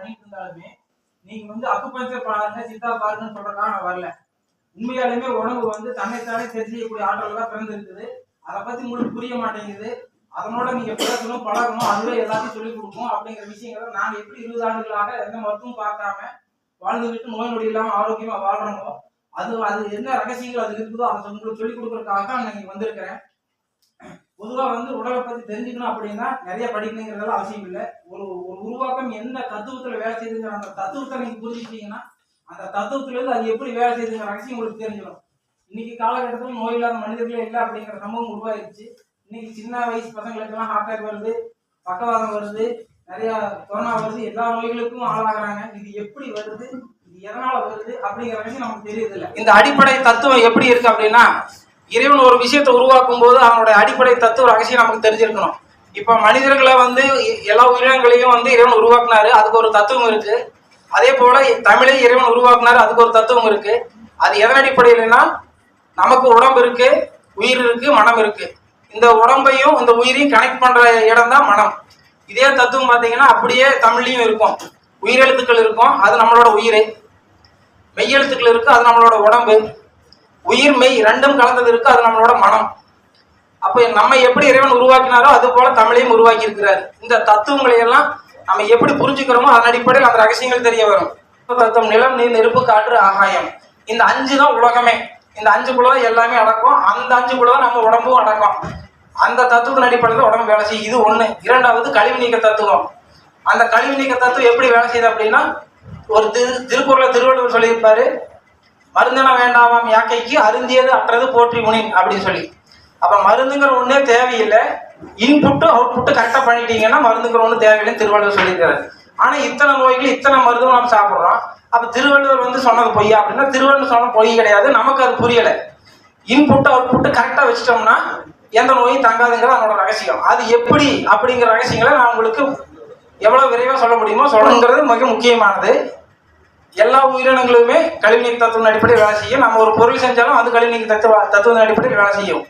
பண்ணிட்டு இருந்தாலுமே நீங்க வந்து அக்குபஞ்சர் பாருங்க சித்தா பாருங்கன்னு சொல்றதுக்காக நான் வரல. உண்மையாலுமே உடம்பு வந்து தன்னைத்தானே தெரிஞ்சிக்கக்கூடிய ஆற்றல் தான் பிறந்து இருக்குது. அதை பத்தி உங்களுக்கு புரிய மாட்டேங்குது. அதனோட நீங்க பேசணும் பழகணும், அதுவே எல்லாத்தையும் சொல்லிக் கொடுக்கும் அப்படிங்கிற விஷயங்களை நாங்க எப்படி 20 ஆண்டுகளாக எந்த மருத்துவம் பார்க்காம வாழ்ந்துகிட்டு நோய் நொடி இல்லாம ஆரோக்கியமா வாழ்றோமோ அது என்ன ரகசியங்கள் அது இருக்குதோ அதை உங்களுக்கு சொல்லிக் கொடுக்கறதுக்காக தான் நான் வந்திருக்கிறேன். பொதுவா வந்து உடலை பத்தி தெரிஞ்சுக்கணும் அப்படின்னா நிறைய படிக்கணுங்கிறதெல்லாம் அவசியம் இல்லை. ஒரு உருவாக்கம் என்ன தத்துவத்துல வேலை செய்யுதுங்கிற அந்த தத்துவத்தை நீங்க புரிஞ்சுக்கிட்டீங்கன்னா அந்த தத்துவத்துல இருந்து அது எப்படி வேலை செய்யுதுங்கிற ரகசியம் உங்களுக்கு தெரிஞ்சிடும். இன்னைக்கு காலகட்டத்தில் நோய் இல்லாத மனிதர்களே இல்லை அப்படிங்கிற சம்பவம் உருவாயிருச்சு. இன்னைக்கு சின்ன வயசு பசங்களுக்கு எல்லாம் ஹார்ட் அட்டாக் வருது, பக்கவாதம் வருது, நிறைய கொரோனா வருது, எல்லா நோய்களுக்கும் ஆளாகிறாங்க. இது எப்படி வருது, இது எதனால வருது அப்படிங்கிற விஷயம் நமக்கு தெரியுது இல்லை. இந்த அடிப்படை தத்துவம் எப்படி இருக்கு அப்படின்னா, இறைவன் ஒரு விஷயத்தை உருவாக்கும் போது அவனுடைய அடிப்படை தத்துவ ரகசியம் நமக்கு தெரிஞ்சிருக்கணும். இப்ப மனிதர்களை வந்து எல்லா உயிரினங்களையும் வந்து இறைவன் உருவாக்குனாரு, அதுக்கு ஒரு தத்துவம் இருக்கு. அதே போல தமிழை இறைவன் உருவாக்குனாரு, அதுக்கு ஒரு தத்துவம் இருக்கு. அது எதன் அடிப்படையிலன்னா, நமக்கு உடம்பு இருக்கு, உயிர் இருக்கு, மனம் இருக்கு. இந்த உடம்பையும் இந்த உயிரையும் கனெக்ட் பண்ற இடம் தான் மனம். இதே தத்துவம் பார்த்தீங்கன்னா அப்படியே தமிழ்லையும் இருக்கும். உயிரெழுத்துக்கள் இருக்கும், அது நம்மளோட உயிர். மெய்யெழுத்துக்கள் இருக்கு, அது நம்மளோட உடம்பு. உயிர் மெய் ரெண்டும் கலந்தது இருக்கு, அது நம்மளோட மனம். அப்ப நம்ம எப்படி இறைவன் உருவாக்கினாரோ அது போல தமிழையும் உருவாக்கி இருக்கிறார். இந்த தத்துவங்களை எல்லாம் நம்ம எப்படி புரிஞ்சுக்கிறோமோ அதன் அடிப்படையில் அந்த ரகசியங்கள் தெரிய வரும். தத்துவம் நிலம், நீர், நெருப்பு, காற்று, ஆகாயம், இந்த 5 தான் உலகமே. இந்த 5 எல்லாமே அடக்கும். அந்த 5 நம்ம உடம்பும் அடக்கும். அந்த தத்துவத்தின் அடிப்படையில் உடம்பு வேலை செய்யும். இது ஒண்ணு. இரண்டாவது கழிவு நீக்க தத்துவம். அந்த கழிவு நீக்க தத்துவம் எப்படி வேலை செய்யுது அப்படின்னா, ஒரு திருக்குறளை திருவள்ளுவர் சொல்லியிருப்பாரு, மருந்தென வேண்டாமாம் யாக்கைக்கு அருந்தியது அற்றது போற்றி உனின் அப்படின்னு சொல்லி. அப்ப மருந்துங்கிற ஒண்ணே தேவையில்லை, இன்புட்டு அவுட்புட்டு கரெக்டா பண்ணிட்டீங்கன்னா மருந்துங்கிற ஒண்ணு தேவையில்லைன்னு திருவள்ளுவர் சொல்லியிருக்காரு. ஆனா இத்தனை நோய்கள் இத்தனை மருந்தும் நம்ம சாப்பிடுறோம். அப்ப திருவள்ளுவர் வந்து சொன்னது பொய்யா அப்படின்னா, திருவள்ளுவர் சொன்ன பொய் கிடையாது, நமக்கு அது புரியல. இன்புட்டு அவுட்புட்டு கரெக்டா வச்சுட்டோம்னா எந்த நோயும் தாங்காதுங்கிற அதனோட ரகசியம். அது எப்படி அப்படிங்கிற ரகசியங்களை நான் உங்களுக்கு எவ்வளவு விரைவா சொல்ல முடியுமோ சொல்லணுங்கிறது மிக முக்கியமானது. எல்லா உயிரினங்களுமே கழிவு நீக்க தத்துவத்தின் அடிப்படையில் வேலை செய்யும். நம்ம ஒரு பொருள் செஞ்சாலும் அது கழிவு நீக்க தத்துவத்தின் அடிப்படையில் வேலை செய்யும்.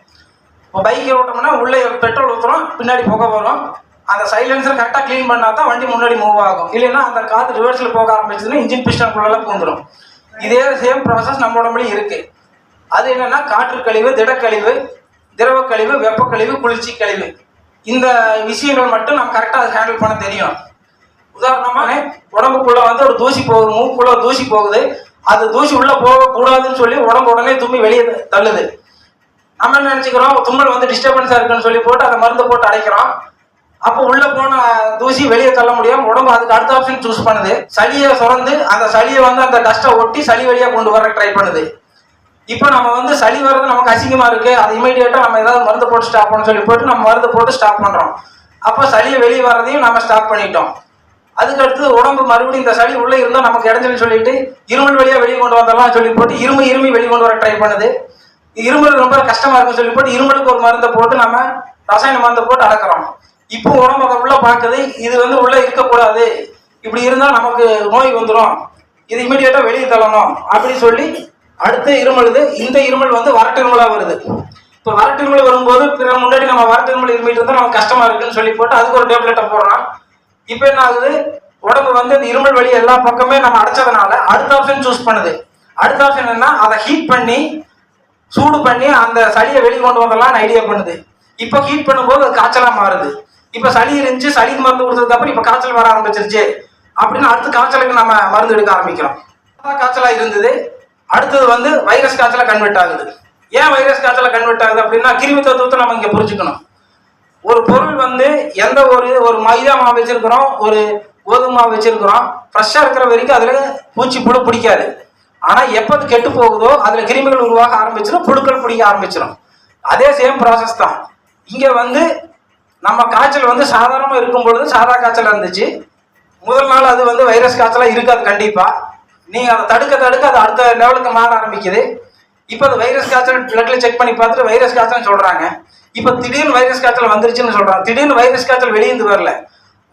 இப்போ பைக்கை ஓட்டோம்னா உள்ளே பெட்ரோல் ஊற்றுறோம், பின்னாடி புகை வரும். அந்த சைலன்சர் கரெக்டாக க்ளீன் பண்ணால் தான் வண்டி முன்னாடி மூவ் ஆகும். இல்லைன்னா அந்த காற்று ரிவர்ஸில் போக ஆரம்பிச்சதுன்னா இன்ஜின் பிஸ்டனுக்குள்ளெல்லாம் பூந்துடும். இதே சேம் ப்ராசஸ் நம்ம உடம்புலையும் இருக்குது. அது என்னென்னா காற்று கழிவு, திடக்கழிவு, திரவ கழிவு, வெப்பக்கழிவு, குளிர்ச்சி கழிவு, இந்த விஷயங்கள் மட்டும் நம்ம கரெக்டாக அதை ஹேண்டில் பண்ண தெரியும். உதாரணமாக உடம்புக்குள்ள வந்து ஒரு தூசி போகுது, மூக்குள்ள தூசி போகுது, அது தூசி உள்ள போகக்கூடாதுன்னு சொல்லி உடம்பு உடனே தும்மி வெளியே தள்ளுது. நம்ம என்ன நினைச்சுக்கிறோம், தும்மல் வந்து டிஸ்டர்பன்ஸா இருக்குன்னு சொல்லி போட்டு அதை மருந்து போட்டு அடைக்கிறோம். அப்போ உள்ள போன தூசி வெளியே தள்ள முடியாம உடம்பு அதுக்கு அடுத்த ஆப்ஷன் சூஸ் பண்ணுது. சளியை சுரந்து அந்த சளியை வந்து அந்த டஸ்ட்டை ஒட்டி சளி வழியா கொண்டு வர ட்ரை பண்ணுது. இப்போ நம்ம வந்து சளி வர்றது நமக்கு அசிங்கமா இருக்கு, அது இமீடியட்டா நம்ம ஏதாவது மருந்து போட்டு ஸ்டாப் பண்ண சொல்லி போட்டு நம்ம மருந்து போட்டு ஸ்டாப் பண்றோம். அப்போ சளியை வெளியே வர்றதையும் நம்ம ஸ்டாப் பண்ணிட்டோம். அதுக்கு அடுத்து உடம்பு மறுபடியும் இந்த சளி உள்ள இருந்தால் நமக்கு இடைஞ்சல் சொல்லிட்டு இருமல் வழியா வெளியே கொண்டு வந்தலாம் சொல்லி போட்டு இருமி வெளியே கொண்டு வர ட்ரை பண்ணுது. இருமல் ரொம்ப கஷ்டமா இருக்குன்னு சொல்லி போட்டு இருமலுக்கு ஒரு மருந்தை போட்டு நம்ம ரசாயன மருந்தை போட்டு அடக்கிறோம். இப்போ உடம்பு அதை உள்ள பார்க்குது, இது வந்து உள்ள இருக்கக்கூடாது, இப்படி இருந்தால் நமக்கு நோய் வந்துடும், இது இமீடியட்டா வெளியே தள்ளணும் அப்படின்னு சொல்லி அடுத்து இருமலுது. இந்த இருமல் வந்து வறட்டு இருமலா வருது. இப்போ வறட்டு இருமல் வரும்போது முன்னாடி நம்ம வறட்டு இருமல் இருமிட்டு இருந்தால் நமக்கு கஷ்டமா இருக்குன்னு சொல்லி போட்டு அதுக்கு ஒரு டேப்லெட்டை போடுறோம். இப்போ என்ன ஆகுது, உடம்பு வந்து இந்த இருமல் வழி எல்லா பக்கமே நம்ம அடைச்சதுனால அடுத்த ஆப்ஷன் சூஸ் பண்ணுது. அடுத்த ஆப்ஷன் என்ன, அதை ஹீட் பண்ணி சூடு பண்ணி அந்த சளியை வெளியே கொண்டு வரலாம் ஐடியா பண்ணுது. இப்போ ஹீட் பண்ணும்போது அது காய்ச்சலா மாறுது. இப்போ சளி இருந்துச்சு, சளிக்கு மருந்து கொடுத்ததுக்கு அப்புறம் இப்போ காய்ச்சல் வர ஆரம்பிச்சிருச்சு அப்படின்னு அடுத்து காய்ச்சலுக்கு நம்ம மருந்து எடுக்க ஆரம்பிக்கிறோம். காய்ச்சலா இருந்தது, அடுத்தது வந்து வைரஸ் காய்ச்சலா கன்வெர்ட் ஆகுது. ஏன் வைரஸ் காய்ச்சலா கன்வெர்ட் ஆகுது அப்படின்னா, கிருமி தத்துவத்தை நம்ம இங்க புரிஞ்சுக்கணும். ஒரு பொருள் வந்து எந்த ஒரு மைதா மாவு வச்சிருக்கிறோம், ஒரு கோதுமை மாவு வச்சிருக்கிறோம், ஃப்ரெஷ்ஷா இருக்கிற வரைக்கும் அதுல பூச்சி புழு பிடிக்காது. ஆனா எப்ப கெட்டு போகுதோ அதுல கிருமிகள் உருவாக ஆரம்பிச்சிடும், புழுக்கள் பிடிக்க ஆரம்பிச்சிடும். அதே சேம் ப்ராசஸ் தான் இங்க வந்து. நம்ம காய்ச்சல் வந்து சாதாரணமா இருக்கும் பொழுது சாதா காய்ச்சல் இருந்துச்சு, முதல் நாள் அது வந்து வைரஸ் காய்ச்சலா இருக்காது கண்டிப்பா. நீங்க அதை தடுக்க அது அடுத்த லெவலுக்கு மாற ஆரம்பிக்குது. இப்போ அது வைரஸ் காய்ச்சல் பிளட்ல செக் பண்ணி பார்த்துட்டு வைரஸ் காய்ச்சல் சொல்றாங்க. இப்ப திடீர்னு வைரஸ் காய்ச்சல் வந்துருச்சுன்னு சொல்றாங்க. திடீர்னு வைரஸ் காய்ச்சல் வெளியிருந்து வரல,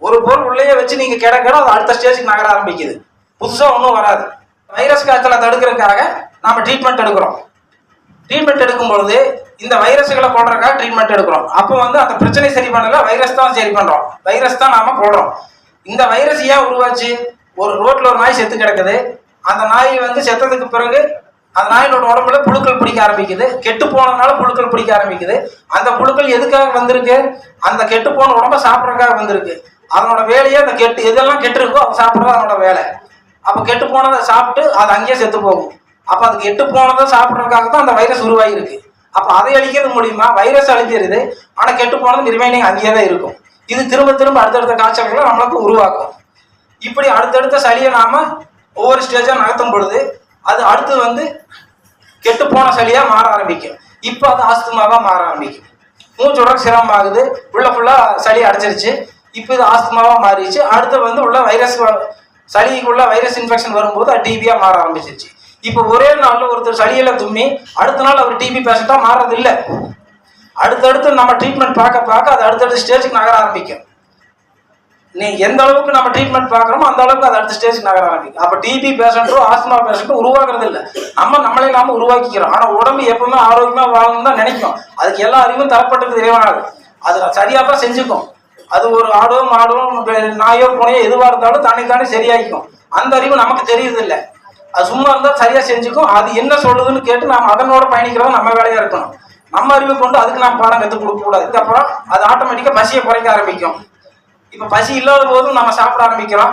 ஒரு பொருள் உள்ளே வச்சு நீங்க கிடக்கிற அது அடுத்த ஸ்டேஜுக்கு நகர ஆரம்பிக்குது, புதுசா ஒன்றும் வராது. வைரஸ் காய்ச்சலை தடுக்கிறதுக்காக நாம ட்ரீட்மெண்ட் எடுக்கிறோம். ட்ரீட்மெண்ட் எடுக்கும்பொழுது இந்த வைரஸ்களை போடுறதுக்காக ட்ரீட்மெண்ட் எடுக்கிறோம். அப்போ வந்து அந்த பிரச்சனை சரி பண்ணல, வைரஸ் தான் சரி பண்றோம், வைரஸ் தான் நாம போடுறோம். இந்த வைரஸ் ஏன் உருவாச்சு, ஒரு ரோட்ல ஒரு நாய் செத்து கிடக்குது. அந்த நாய் வந்து செத்ததுக்கு பிறகு அந்த நாயினோட உடம்புல புழுக்கள் பிடிக்க ஆரம்பிக்குது. கெட்டு போனதுனால புழுக்கள் பிடிக்க ஆரம்பிக்குது. அந்த புழுக்கள் எதுக்காக வந்திருக்கு? அந்த கெட்டு போன உடம்ப சாப்பிட்றதுக்காக வந்திருக்கு. அதனோட வேலையே அந்த எதெல்லாம் கெட்டு இருக்கோ அதை சாப்பிட்றது அதனோட வேலை. அப்போ கெட்டு போனதை சாப்பிட்டு அது அங்கேயே செத்து போகும். அப்போ அது கெட்டு போனதை சாப்பிட்றதுக்காக தான் அந்த வைரஸ் உருவாகிருக்கு. அப்போ அதை அழிக்கிறது மூலியமா வைரஸ் அழிஞ்சிருது. ஆனால் கெட்டு போனது ரிமைனிங் அங்கேயே தான் இருக்கும். இது திரும்ப திரும்ப அடுத்தடுத்த காய்ச்சல்களை நம்மளுக்கு உருவாக்கும். இப்படி அடுத்தடுத்த சளியை நாம ஒவ்வொரு ஸ்டேஜாக நகர்த்தும் பொழுது அது அடுத்து வந்து கெட்டு போன சளியா மாற ஆரம்பிக்கும். இப்போ அது ஆஸ்துமாவா மாற ஆரம்பிக்கும். மூச்சோட சிரமம் ஆகுது. உள்ள ஃபுல்லா சளி அடைச்சிருச்சு. இப்போ இது ஆஸ்துமாவா மாறிடுச்சு. அடுத்து வந்து உள்ள வைரஸ் சளிக்குள்ள வைரஸ் இன்ஃபெக்ஷன் வரும்போது அது டிபியா மாற ஆரம்பிச்சிருச்சு. இப்போ ஒரே நாளில் ஒருத்தர் சளியில தும்மி அடுத்த நாள் அவர் டிபி பேஷண்டா மாறது இல்லை. அடுத்தடுத்து நம்ம ட்ரீட்மெண்ட் பார்க்க அது அடுத்தடுத்த ஸ்டேஜுக்கு நகர ஆரம்பிக்கும். நீ எந்த அளவுக்கு நம்ம ட்ரீட்மெண்ட் பார்க்குறோமோ அந்த அளவுக்கு அது அடுத்த ஸ்டேஜுக்கு நகர ஆரம்பிக்கும். அப்போ டிபி பேஷண்ட்டோ ஆஸ்துமா பேஷண்ட்டோ உருவாக்குறது இல்லை, நம்மளே நாம உருவாக்கிக்கிறோம். ஆனால் உடம்பு எப்பவுமே ஆரோக்கியமாக வாழணும்னு தான் நினைக்கும். அதுக்கு எல்லா அறிவும் தரப்பட்டது இறைவனாக. அது சரியாக தான் செஞ்சுக்கும். அது ஒரு ஆடோ மாடோ நாயோ பூனையோ எதுவாக இருந்தாலும் தானே சரியாயிக்கும். அந்த அறிவு நமக்கு தெரியுது இல்லை. அது சும்மா இருந்தால் சரியாக செஞ்சுக்கும். அது என்ன சொல்லுதுன்னு கேட்டு நாம் அதனோட பயணிக்கிறதா நம்ம வேலையாக இருக்கணும். நம்ம அறிவை கொண்டு அதுக்கு நாம் பாடம் கற்றுக் கொடுக்கக்கூடாது. இதுக்கப்புறம் அது ஆட்டோமேட்டிக்காக பசியை குறைக்க ஆரம்பிக்கும். இப்போ பசி இல்லாத போதும் நம்ம சாப்பிட ஆரம்பிக்கிறோம்.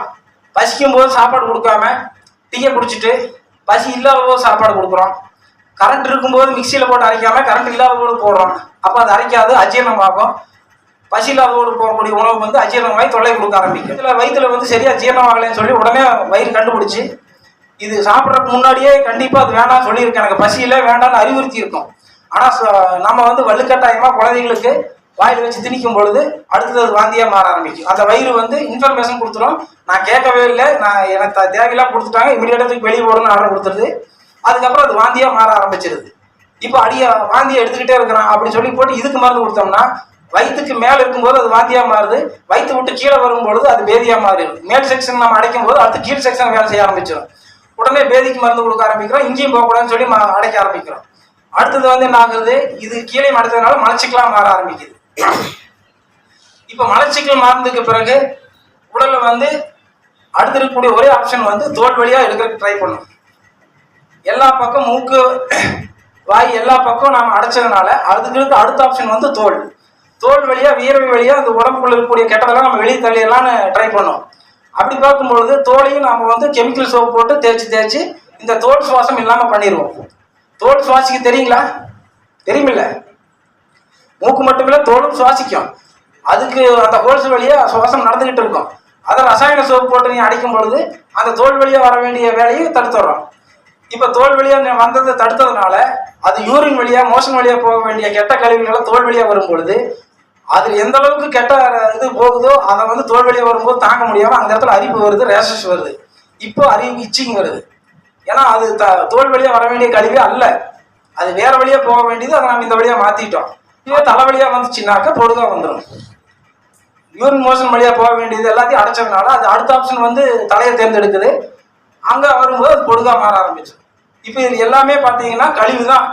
பசிக்கும் போது சாப்பாடு கொடுக்காம டீயை குடிச்சிட்டு பசி இல்லாத போது சாப்பாடு கொடுக்குறோம். கரண்ட் இருக்கும்போது மிக்சியில் போட்டு அரைக்காம கரண்ட் இல்லாத போது போடுறோம். அப்போ அது அரைக்காது, அஜீரணமாகும். பசி இல்லாத போது போகக்கூடிய உணவு வந்து அஜீரணமாகி தொல்லை கொடுக்க ஆரம்பிக்கும். இதில் வயிற்றுல வந்து சரியாக ஜீரணம் ஆகலைன்னு சொல்லி உடனே வயிறு கண்டுபிடிச்சி இது சாப்பிட்றதுக்கு முன்னாடியே கண்டிப்பாக அது வேண்டாம்னு சொல்லியிருக்கேன். எனக்கு பசியில் வேண்டாம்னு அறிவுறுத்தி இருக்கும். ஆனால் நம்ம வந்து வலுக்கட்டாயமாக குழந்தைங்களுக்கு வாயில் வச்சு திணிக்கும் பொழுது அடுத்தது அது வாந்தியாக மாற ஆரம்பிக்கும். அந்த வயிறு வந்து இன்ஃபர்மேஷன் கொடுத்துரும், நான் கேட்கவே இல்லை, நான் எனக்கு தேவையெல்லாம் கொடுத்துட்டாங்க, இமீடியட்டாக வெளியே போடணும்னு ஆர்டர் கொடுத்துருது. அதுக்கப்புறம் அது வாந்தியாக மாற ஆரம்பிச்சிருது. இப்போ வாந்தியை எடுத்துக்கிட்டே இருக்கிறான் அப்படின்னு சொல்லி போட்டு இதுக்கு மருந்து கொடுத்தோம்னா வயிற்றுக்கு மேலே இருக்கும்போது அது வாந்தியாக மாறுது. வயிற்று விட்டு கீழே வரும்பொழுது அது பேதியாக மாறிடும். மேல் செக்ஷன் நம்ம அடைக்கும் போது அடுத்து கீழ் செக்ஷன் வேலை செய்ய ஆரம்பிச்சிடும். உடனே பேதிக்கு மருந்து கொடுக்க ஆரம்பிக்கிறோம். இங்கேயும் போகக்கூடாதுன்னு சொல்லி அடைக்க ஆரம்பிக்கிறோம். அடுத்தது வந்து என்ன ஆகுது? இது கீழே அடைத்ததுனால மலச்சிக்கலாக மாற ஆரம்பிக்குது. இப்ப மலச்சிக்கல் மாறினதுக்கு பிறகு உடல்ல வந்து அடுத்து இருக்கக்கூடிய ஒரே ஆப்ஷன் வந்து தோல் வழியா எடுக்கிறதுக்கு ட்ரை பண்ணும். எல்லா பக்கம் மூக்கு வாய் எல்லா பக்கம் நாம அடைச்சதுனால அதுக்கு அடுத்த ஆப்ஷன் வந்து தோல் வழியா வியர்வை வழியா அந்த உடம்புக்குள்ள இருக்கக்கூடிய கெட்டதெல்லாம் நம்ம வெளியே தள்ளியலாம்னு ட்ரை பண்ணோம். அப்படி பார்க்கும்பொழுது தோலையும் நாம வந்து கெமிக்கல் சோப் போட்டு தேய்ச்சி இந்த தோல் சுவாசம் இல்லாம பண்ணிடுவோம். தோல் சுவாசிக்க தெரியுங்களா? தெரியுமில்ல? மூக்கு மட்டுமில்ல, தோலும் சுவாசிக்கும். அதுக்கு அந்த ஹோல்ஸ் வழியா சுவாசம் நடந்துகிட்டு இருக்கும். அதை ரசாயன சோப்பு போட்டு நீ அடிக்கும் பொழுது அந்த தோல் வழியா வர வேண்டிய வேலையை தடுத்துடுறோம். இப்ப தோல் வழியா வந்ததை தடுத்ததுனால அது யூரின் வழியா மோஷன் வழியா போக வேண்டிய கெட்ட கழிவுகளை தோல் வழியா வரும் பொழுது அது எந்த அளவுக்கு கெட்ட இது போகுதோ அதை வந்து தோல் வழியா வரும்போது தாங்க முடியாம அந்த இடத்துல அரிப்பு வருது, ரேஷஸ் வருது. இப்போ அரிப்பு இச்சிங் வருது. ஏன்னா அது தோல் வழியா வர வேண்டிய கழிவே அல்ல, அது வேற வழியா போக வேண்டியது. அதை நம்ம இந்த வழியா மாத்திட்டோம். இதே தலைவலியா வந்துச்சுன்னாக்க பொடுகா வந்துடும். யூரின் மோஷன் வழியா போக வேண்டியது எல்லாத்தையும் அடைச்சதுனால அது அடுத்த ஆப்ஷன் வந்து தலையை தேர்ந்தெடுக்குது. அங்க வரும்போது அது பொடுகா மாற ஆரம்பிச்சு. இப்போ இது எல்லாமே பார்த்தீங்கன்னா கழிவு தான்.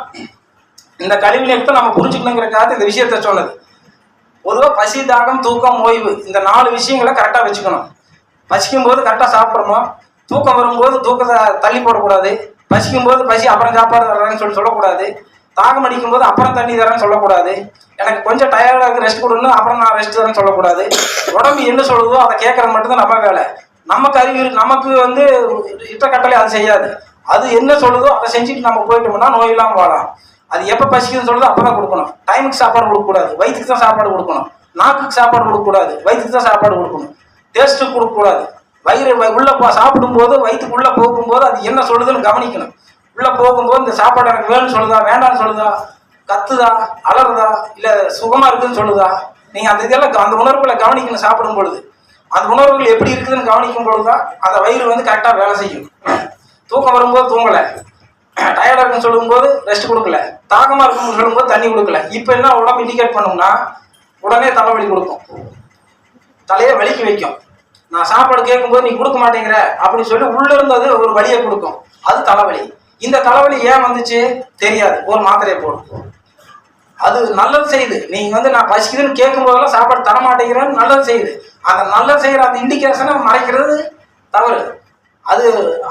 இந்த கழிவு நீக்கத்தை நம்ம புரிஞ்சுக்கணுங்கிறக்காக இந்த விஷயத்த சொன்னது. பொதுவாக பசி, தாகம், தூக்கம், ஓய்வு இந்த 4 விஷயங்களை கரெக்டாக வச்சுக்கணும். பசிக்கும் போது கரெக்டாக சாப்பிட்றணும். தூக்கம் வரும்போது தூக்கத்தை தள்ளி போடக்கூடாது. பசிக்கும் போது பசி அப்புறம் சாப்பாடு தர்றேன்னு சொல்லக்கூடாது. தாகம் அடிக்கும் போது அப்புறம் தண்ணி தரேன்னு சொல்லக்கூடாது. எனக்கு கொஞ்சம் டயர்டாக இருக்கு, ரெஸ்ட் கொடுன்னு அப்புறம் நான் ரெஸ்ட் தரேன்னு சொல்லக்கூடாது. உடம்பு என்ன சொல்லுதோ அதை கேட்கறது மட்டும்தான் நம்ம வேலை. நமக்கு அறிவு நமக்கு வந்து இட்ட கட்டளை அது செய்யாது. அது என்ன சொல்லுதோ அதை செஞ்சுட்டு நம்ம போயிட்டோம்னா நோய் இல்லாமல் வாழலாம். அது எப்போ பசிக்குதுன்னு சொல்லுதோ அப்போ தான் கொடுக்கணும். டைமுக்கு சாப்பாடு கொடுக்கக்கூடாது, வயிற்றுக்கு தான் சாப்பாடு கொடுக்கணும். நாக்குக்கு சாப்பாடு கொடுக்கக்கூடாது, வயிற்றுக்கு தான் சாப்பாடு கொடுக்கணும். டேஸ்ட்டுக்கு கொடுக்கக்கூடாது. வயிறு உள்ள சாப்பிடும்போது வயிற்றுக்குள்ளே போகும்போது அது என்ன சொல்லுதுன்னு கவனிக்கணும். உள்ள போகும்போது இந்த சாப்பாடு எனக்கு வேணும்னு சொல்லுதா, வேண்டாம்னு சொல்லுதா, கத்துதா, அலறுதா, இல்லை சுகமா இருக்குன்னு சொல்லுதா, நீங்க அந்த இதெல்லாம் அந்த உணர்வுகளை கவனிக்கணும். சாப்பிடும் பொழுது அந்த உணர்வுகள் எப்படி இருக்குதுன்னு கவனிக்கும் பொழுதுதான் அந்த வயிறு வந்து கரெக்டாக வேலை செய்யும். தூக்கம் வரும்போது தூங்கலை, டயர்டாக இருக்குன்னு சொல்லும்போது ரெஸ்ட் கொடுக்கல, தாகமாக இருக்குன்னு சொல்லும்போது தண்ணி கொடுக்கல. இப்போ என்ன உடம்பு இண்டிகேட் பண்ணோம்னா உடனே தலைவலி கொடுக்கும், தலையை வலிக்கு வைக்கும். நான் சாப்பாடு கேட்கும்போது நீ கொடுக்க மாட்டேங்கிற அப்படின்னு சொல்லி உள்ள இருந்தது ஒரு வலியை கொடுக்கும். அது தலைவலி. இந்த தலைவலி ஏன் வந்துச்சு தெரியாது, ஒரு மாத்திரையை போடும். அது நல்லது செய்யுது. நீங்க வந்து நான் பசிக்குதுன்னு கேட்கும் போதெல்லாம் சாப்பாடு தர மாட்டேங்கிறேன்னு நல்லது செய்யுது. அந்த நல்லது செய்யற அந்த இண்டிகேஷனை மறைக்கிறது தவறு.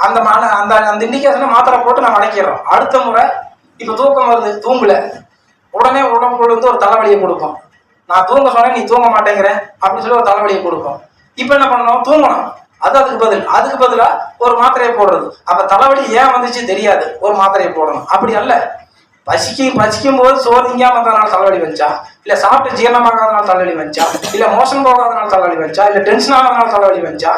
அந்த அந்த அந்த இண்டிகேஷனை மாத்திரை போட்டு நம்ம அடைக்கிறோம். அடுத்த முறை இப்போ தூக்கம் வருது, தூங்கல, உடனே உடம்புக்குள்ள இருந்து ஒரு தலைவலியை கொடுக்கும். நான் தூங்க சொன்னேன், நீ தூங்க மாட்டேங்கிறேன் அப்படின்னு சொல்லி ஒரு தலைவலியை கொடுக்கும். இப்போ என்ன பண்ணணும்? தூங்கணும். அதுக்கு பதிலா ஒரு மாத்திரையை போடுறது. அப்ப தலைவலி ஏன் வந்துச்சு தெரியாது, ஒரு மாத்திரையை போடணும். அப்படி அல்ல, பசிக்கும் போது சோறு திங்காம இருந்ததுனால தலைவலி வந்துச்சா, இல்ல சாப்பிட்டு ஜீரணமாகாதனால தலைவலி வந்துச்சா, இல்ல மோஷன் போகாதனால தலைவலி வந்துச்சா, இல்ல டென்ஷன் ஆகாதனால தலைவலி வந்துச்சா,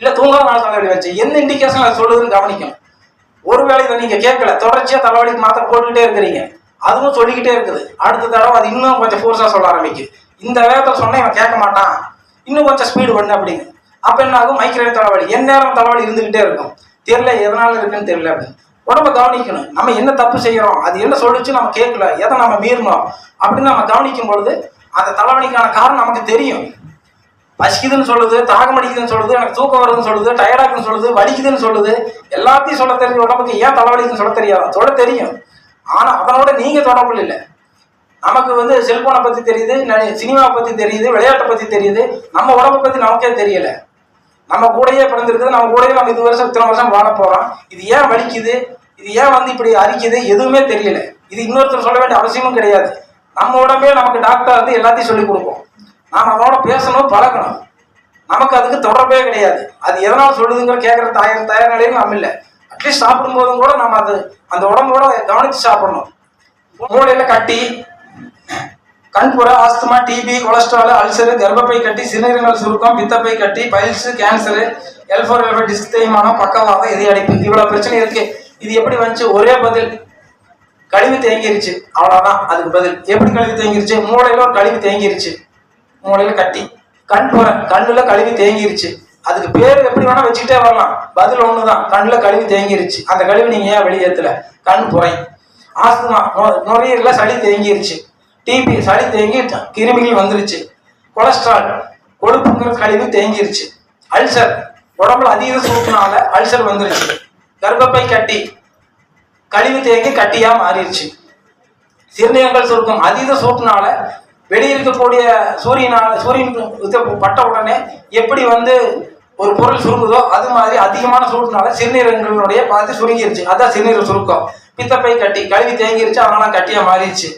இல்ல தூங்காதனால தலைவலி வந்துச்சு, எந்த இண்டிகேஷன் அது சொல்லுதுன்னு கவனிக்கணும். ஒருவேளை இதை நீங்க கேட்கல, தொடர்ச்சியா தலைவலிக்கு மாத்திரை போட்டுக்கிட்டே இருக்கிறீங்க, அதுவும் சொல்லிக்கிட்டே இருக்குது. அடுத்த தடவை அது இன்னும் கொஞ்சம் ஃபோர்ஸா சொல்ல ஆரம்பிக்கும். இந்த வேகத்தில் சொன்னா இவன் கேட்க மாட்டான், இன்னும் கொஞ்சம் ஸ்பீடு பண்ணு அப்படிங்க. அப்ப என்ன ஆகும்? மைக்ரேன் தலைவலி, எந்நேரம் தலைவலி இருந்துகிட்டே இருக்கும். தெரியல, எதனால இருக்குன்னு தெரியல அப்படின்னு. உடம்ப கவனிக்கணும். நம்ம என்ன தப்பு செய்யறோம், அது என்ன சொல்லிச்சு நம்ம கேட்கல, எதை நம்ம மீறணும் அப்படின்னு நம்ம கவனிக்கும் பொழுது அந்த தலைவலிக்கான காரணம் நமக்கு தெரியும். பசிக்குதுன்னு சொல்லுது, தாகம் அடிக்குதுன்னு சொல்லுது, எனக்கு தூக்கம் வருதுன்னு சொல்லுது, டயர்டாக்குன்னு சொல்லுது, வலிக்குதுன்னு சொல்லுது, எல்லாத்தையும் சொல்ல தெரிஞ்ச உடம்புக்கு ஏன் தலைவலிக்குன்னு சொல்ல தெரியாது? சொல்ல தெரியும். ஆனா அதனோட நீங்க தொடர்பு இல்லை. நமக்கு செல்போனை பத்தி தெரியுது, சினிமாவை பத்தி தெரியுது, விளையாட்டை பத்தி தெரியுது, நம்ம உடம்பை பத்தி நமக்கே தெரியல. நம்ம கூடயே பிறந்திருக்குது, நம்ம கூடயே நம்ம இத்தனை வருஷம் வாழ போறோம். இது ஏன் வலிக்குது, இது ஏன் இப்படி அரிக்குது, எதுவுமே தெரியல. இது இன்னொருத்தர் சொல்ல வேண்டிய அவசியமும் கிடையாது. நம்ம உடம்பே நமக்கு டாக்டர் எல்லாத்தையும் சொல்லி கொடுப்போம். நாம் அதோட பேசணும், பழகணும். நமக்கு அதுக்கு தொடர்பே கிடையாது. அது எதனால சொல்லுதுங்கிற கேட்கற தயார் நிலையும் நம்ம இல்லை. அட்லீஸ்ட் சாப்பிடும் போதும் கூட நம்ம அந்த உடம்போட கவனிச்சு சாப்பிடணும். மூளையில கட்டி, கண்புற, ஆஸ்துமா, டிபி, கொலஸ்ட்ரால், அல்சரு, கர்ப்பப்பை கட்டி, சிறுநீரகங்கள் சுருக்கம், பித்தப்பை கட்டி, files, cancer, L4 L5 disk தேய்மானம், பக்கவாதம், இதய அடைப்பு, இவ்வளவு பிரச்சனை இருக்கு. இது எப்படி வந்துச்சு? ஒரே பதில், கழிவு தேங்கிருச்சு, அவ்வளவுதான். அதுக்கு பதில் எப்படி கழிவு தேங்கிருச்சு? மூளையில ஒரு கழிவு தேங்கிருச்சு, மூளையில கட்டி. கண்புற, கண்ணுல கழிவு தேங்கிருச்சு. அதுக்கு பேர் எப்படி வேணா வச்சுக்கிட்டே வரலாம், பதில் ஒண்ணுதான், கண்ணுல கழிவு தேங்கிருச்சு. அந்த கழிவு நீங்க ஏன் வெளியேற்றல? கண் புரை. ஆஸ்துமா, நுரையீரல சளி தேங்கிருச்சு. டிபி, சளி தேங்கி கிருமிகள் வந்துருச்சு. கொலஸ்ட்ரால், கொழுப்புங்கிற கழிவு தேங்கிருச்சு. அல்சர், உடம்புல அதிக சூட்டுனால அல்சர் வந்துருச்சு. கர்ப்பப்பை கட்டி, கழிவு தேங்கி கட்டியா மாறிடுச்சு. சிறுநீரகங்கள் சுருக்கம், அதீத சூட்டுனால வெளியே இருக்கக்கூடிய சூரியன் பட்ட உடனே எப்படி ஒரு பொருள் சுருங்குதோ அது மாதிரி அதிகமான சூட்டுனால சிறுநீரகங்களுடைய பார்த்து சுருங்கிருச்சு. அதான் சிறுநீரக சுருக்கம். பித்தப்பை கட்டி, கழிவு தேங்கிருச்சு, அதனால கட்டியா மாறிடுச்சு.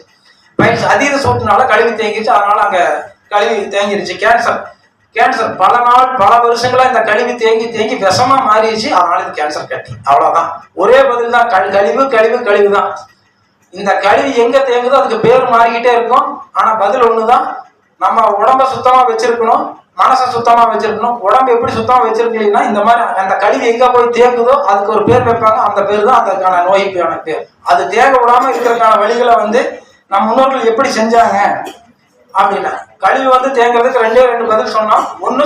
பயிற்சி அதீத சூட்டுனால கழிவு தேங்கிருச்சு, அதனால அங்க கழிவு தேங்கிருச்சு. கேன்சர் பல வருஷங்களா இந்த கழிவு தேங்கி விஷமா மாறிடுச்சு, அதனால இது கேன்சர் கட்டி. அவ்வளவுதான். ஒரே பதில் தான், கழிவு தான். இந்த கழிவு எங்க தேங்குதோ அதுக்கு பேர் மாறிக்கிட்டே இருக்கும். ஆனா பதில் ஒண்ணுதான். நம்ம உடம்ப சுத்தமா வச்சிருக்கணும், மனசை சுத்தமா வச்சிருக்கணும். உடம்பு எப்படி சுத்தமா வச்சிருக்கீங்கன்னா, இந்த மாதிரி அந்த கழிவு எங்க போய் தேங்குதோ அதுக்கு ஒரு பேர் வைப்பாங்க. அந்த பேர் தான் அதுக்கான நோய்க்கான பேர். அது தேங்க விடாம இருக்கிறதுக்கான வழிகளை நம்ம முன்னோர்கள் எப்படி செஞ்சாங்க அப்படின்னா, கழிவு தேங்கிறதுக்கு ரெண்டு பதில் சொன்னோம். ஒன்னு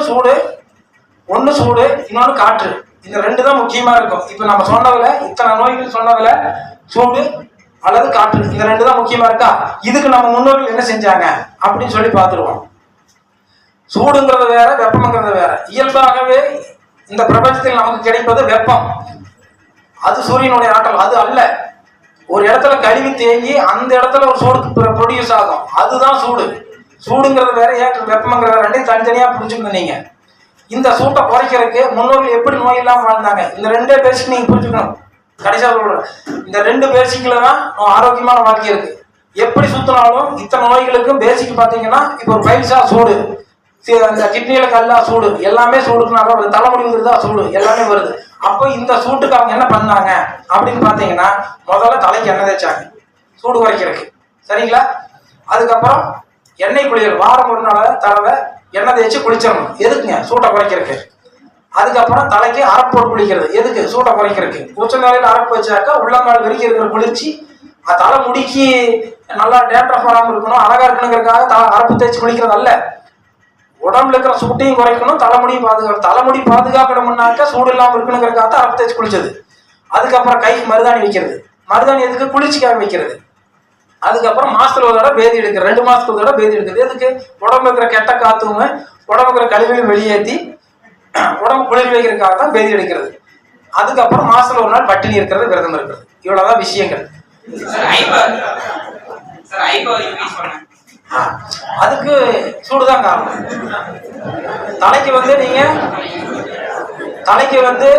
சூடு, இன்னொன்னு காற்று. இந்த ரெண்டு தான் முக்கியமா இருக்கும். இப்ப நம்ம சொன்னதுல, இத்தனை நோய்கள் சொன்னதுல சூடு அல்லது காற்று, இந்த ரெண்டு தான் முக்கியமா இருக்கா? இதுக்கு நம்ம முன்னோர்கள் என்ன செஞ்சாங்க அப்படின்னு சொல்லி பார்த்துருவோம். சூடுங்கிறது வேற, வெப்பம்ங்கிறது வேற. இயல்பாகவே இந்த பிரபஞ்சத்தில் நமக்கு கிடைப்பது வெப்பம். அது சூரியனுடைய ஆற்றல், அது அல்ல. ஒரு இடத்துல கழிவு தேங்கி அந்த இடத்துல ஒரு சூடு ப்ரொடியூஸ் ஆகும், அதுதான் சூடு. சூடுங்கிறது வேற, வெப்பம்ங்கிறது வேற, ரெண்டையும் தனித்தனியா புரிஞ்சுக்கணும். நீங்க இந்த சூட்டை குறைக்கிறதுக்கு முன்னோர்கள் எப்படி நோய் இல்லாம வாழ்ந்தாங்க, இந்த ரெண்டே பேசிக் நீங்க புரிஞ்சுக்கணும். கடைசியா சொல்றேன், இந்த ரெண்டு பேசிக்ல தான் ஆரோக்கியமான வாழ்க்கை இருக்கு. எப்படி சுத்தினாலும் இத்தனை நோய்களுக்கும் பேசிக் பாத்தீங்கன்னா, இப்போ ஒரு பைல்ஸா சூடு, இந்த கிட்னியில கல்லா சூடு, எல்லாமே சூடுக்குனால ஒரு தலைமுடி வருதா சூடு, எல்லாமே வருது. அப்போ இந்த சூட்டுக்கு அவங்க என்ன பண்ணாங்க அப்படின்னு பாத்தீங்கன்னா, முதல்ல தலைக்கு எண்ணெய் தேய்ச்சாங்க சூடு குறைக்கிறதுக்கு, சரிங்களா? அதுக்கப்புறம் எண்ணெய் குளியல், வாரம் ஒரு நாள் தடவை எண்ணெய் தேய்ச்சி குளிச்சிடணும். எதுக்குங்க? சூட்டை குறைக்கிறதுக்கு. அதுக்கப்புறம் தலைக்கு அரப்பு போட்டு குளிக்கிறது, எதுக்கு? சூட்டை குறைக்கிறதுக்கு. உச்சந்தாலையில் அரப்பு வச்சாக்கா உள்ளங்கால் வரைக்கும் இருக்கிற குளிர்ச்சி தலை முடிக்கு நல்லா டேண்ட்ரஃப் வராமல் இருக்கணும், அழகா இருக்கணுங்கிறதுக்காக அரப்பு தேய்ச்சி குளிக்கிறது அல்ல. உடம்புல இருக்கிற சூட்டையும் குறைக்கணும், தலைமுடியும் பாதுகாக்கணும். தலைமுடி பாதுகாக்கணும்னாக்கா சூடு இல்லாமல் இருக்கணுங்கிறதுக்காக அரப்பு தேய்ச்சி குளிச்சது. அதுக்கப்புறம் கைக்கு மருதாணி வைக்கிறது. மருதாணி எதுக்கு? குளிர்ச்சிக்காக வைக்கிறது. அதுக்கப்புறம் மாசத்துல ஒரு தடவை பேதி எடுக்கிறது, 2 மாசத்துக்கு ஒரு தடவை பேதி எடுக்கிறது. எதுக்கு? உடம்புல இருக்கிற கெட்ட காத்தும் உடம்புல இருக்கிற கழிவுகளையும் வெளியேற்றி உடம்பு குளிர் வைக்கிறதுக்காக தான் பேதி எடுக்கிறது. அதுக்கப்புறம் மாசத்துல ஒரு நாள் பட்டினி இருக்கிறது, விரதம் இருக்கிறது. இவ்வளவுதான் விஷயங்கள். அதுக்கு சூடுதான் காரணம். தலைக்கு நீங்க தலைக்கு வந்து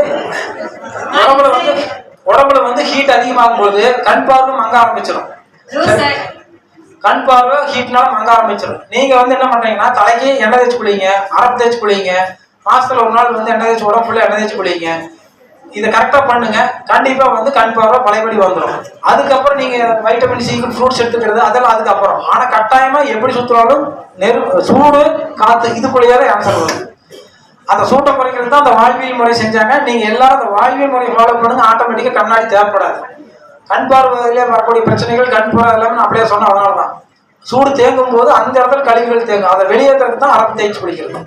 உடம்புல வந்து ஹீட் அதிகமாகும் போது கண் பார்வை மங்க ஆரம்பிச்சிடும். கண் பார்வை ஹீட்னால மங்க ஆரம்பிச்சிடும். நீங்க வந்து என்ன பண்றீங்கன்னா தலைக்கு எண்ணெய் தேய்ச்சி குளிங்க, அரப்பு தேய்ச்சி குளிங்க, மாசத்துல ஒரு நாள் வந்து எண்ணெய் தேய்ச்சி உடம்பு ஃபுல்லா எண்ணெய் தேய்ச்சி குளிங்க. இதை கரெக்டா பண்ணுங்க, கண்டிப்பா வந்து கண் பார்வை பழையபடி வந்துடும். அதுக்கப்புறம் நீங்க வைட்டமின் சி ஃப்ரூட்ஸ் எடுத்துக்கிறது அதெல்லாம் அதுக்கப்புறம். ஆனா கட்டாயமா எப்படி சுத்தினாலும் சூடு காத்து இதுக்குள்ளேயே ஆன்சர் வரும். அந்த சூட்டை குறைக்கிறது தான் அந்த வாழ்வியல் முறை செஞ்சாங்க. நீங்க எல்லாரும் அந்த வாழ்வியல் முறை ஃபாலோ பண்ணுங்க, ஆட்டோமேட்டிக்கா கண்ணாடி தேவைப்படாது. கண் பார்வையிலே வரக்கூடிய பிரச்சனைகள் கண் பார்வை எல்லாமே நான் அப்படியே சொன்னேன். அதனாலதான் சூடு தேங்கும் போது அந்த இடத்துல கழிவுகள் தேங்கும், அதை வெளியேற்றுறது தான் அரப்பு தேய்ச்சி குளிக்கிறது.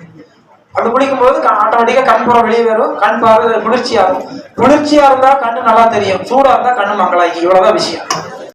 அப்படி குளிக்கும் போது ஆட்டோமேட்டிக்கா கண் பார்வை வெளியே வரும், கண் பார்வை குளிர்ச்சியாகும். குளிர்ச்சியா இருந்தா கண்ணு நல்லா தெரியும், சூடா இருந்தா கண்ணு மங்களாக்கி. இவ்வளவுதான் விஷயம்.